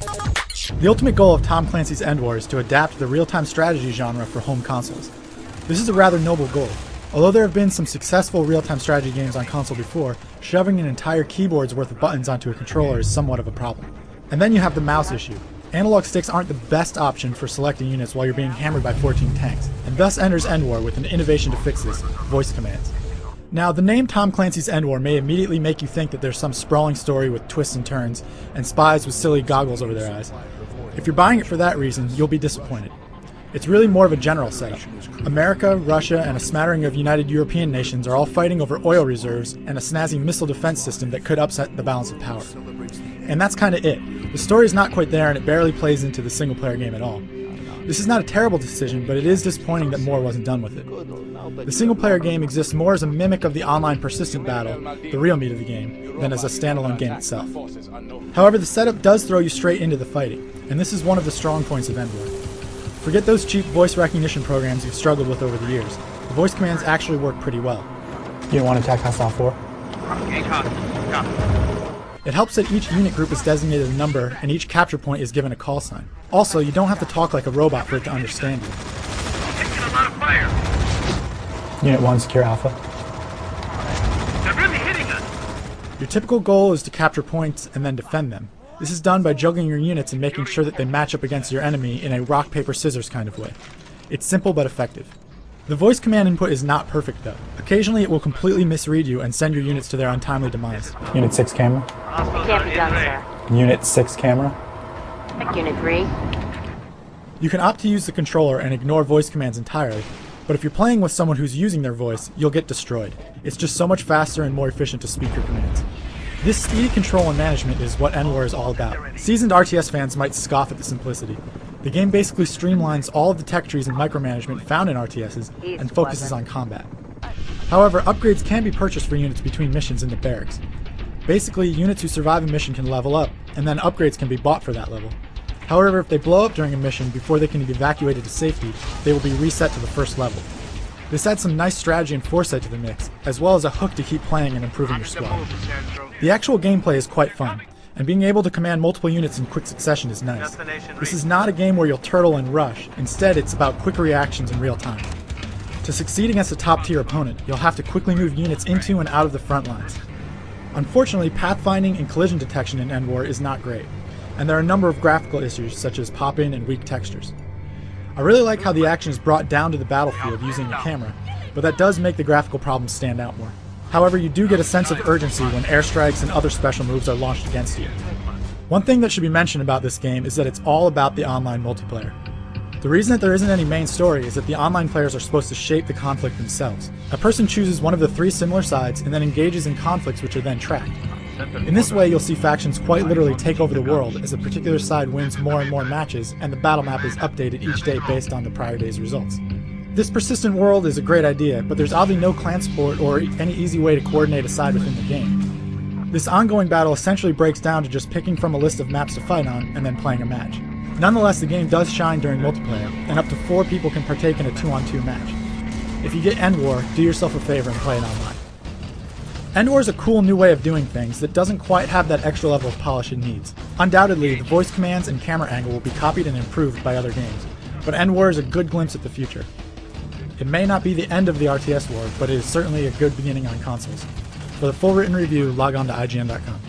The ultimate goal of Tom Clancy's EndWar is to adapt the real-time strategy genre for home consoles. This is a rather noble goal. Although there have been some successful real-time strategy games on console before, shoving an entire keyboard's worth of buttons onto a controller is somewhat of a problem. And then you have the mouse issue. Analog sticks aren't the best option for selecting units while you're being hammered by 14 tanks, and thus enters EndWar with an innovation to fix this: voice commands. Now, the name Tom Clancy's EndWar may immediately make you think that there's some sprawling story with twists and turns, and spies with silly goggles over their eyes. If you're buying it for that reason, you'll be disappointed. It's really more of a general setup. America, Russia, and a smattering of United European nations are all fighting over oil reserves and a snazzy missile defense system that could upset the balance of power. And that's kinda it. The story's not quite there, and it barely plays into the single-player game at all. This is not a terrible decision, but it is disappointing that more wasn't done with it. The single-player game exists more as a mimic of the online persistent battle, the real meat of the game, than as a standalone game itself. However, the setup does throw you straight into the fighting, and this is one of the strong points of EndWar. Forget those cheap voice recognition programs you've struggled with over the years. The voice commands actually work pretty well. You don't want to attack hostile 4? It helps that each unit group is designated a number, and each capture point is given a call sign. Also, you don't have to talk like a robot for it to understand you. Taking a lot of fire. Unit 1, secure Alpha. They're really hitting us. Your typical goal is to capture points and then defend them. This is done by juggling your units and making sure that they match up against your enemy in a rock, paper, scissors kind of way. It's simple but effective. The voice command input is not perfect though. Occasionally it will completely misread you and send your units to their untimely demise. Unit 6 camera. It can't be done, sir. Unit 6 camera. Unit 3. You can opt to use the controller and ignore voice commands entirely, but if you're playing with someone who's using their voice, you'll get destroyed. It's just so much faster and more efficient to speak your commands. This speedy control and management is what EndWar is all about. Seasoned RTS fans might scoff at the simplicity. The game basically streamlines all of the tech trees and micromanagement found in RTSs and focuses on combat. However, upgrades can be purchased for units between missions in the barracks. Basically, units who survive a mission can level up, and then upgrades can be bought for that level. However, if they blow up during a mission before they can be evacuated to safety, they will be reset to the first level. This adds some nice strategy and foresight to the mix, as well as a hook to keep playing and improving your squad. The actual gameplay is quite fun, and being able to command multiple units in quick succession is nice. This is not a game where you'll turtle and rush, instead it's about quick reactions in real time. To succeed against a top-tier opponent, you'll have to quickly move units into and out of the front lines. Unfortunately, pathfinding and collision detection in EndWar is not great, and there are a number of graphical issues such as pop-in and weak textures. I really like how the action is brought down to the battlefield using the camera, but that does make the graphical problems stand out more. However, you do get a sense of urgency when airstrikes and other special moves are launched against you. One thing that should be mentioned about this game is that it's all about the online multiplayer. The reason that there isn't any main story is that the online players are supposed to shape the conflict themselves. A person chooses one of the 3 similar sides and then engages in conflicts which are then tracked. In this way, you'll see factions quite literally take over the world as a particular side wins more and more matches, and the battle map is updated each day based on the prior day's results. This persistent world is a great idea, but there's oddly no clan support or any easy way to coordinate a side within the game. This ongoing battle essentially breaks down to just picking from a list of maps to fight on and then playing a match. Nonetheless, the game does shine during multiplayer, and up to 4 people can partake in a 2-on-2 match. If you get EndWar, do yourself a favor and play it online. EndWar is a cool new way of doing things that doesn't quite have that extra level of polish it needs. Undoubtedly, the voice commands and camera angle will be copied and improved by other games, but EndWar is a good glimpse at the future. It may not be the end of the RTS war, but it is certainly a good beginning on consoles. For the full written review, log on to IGN.com.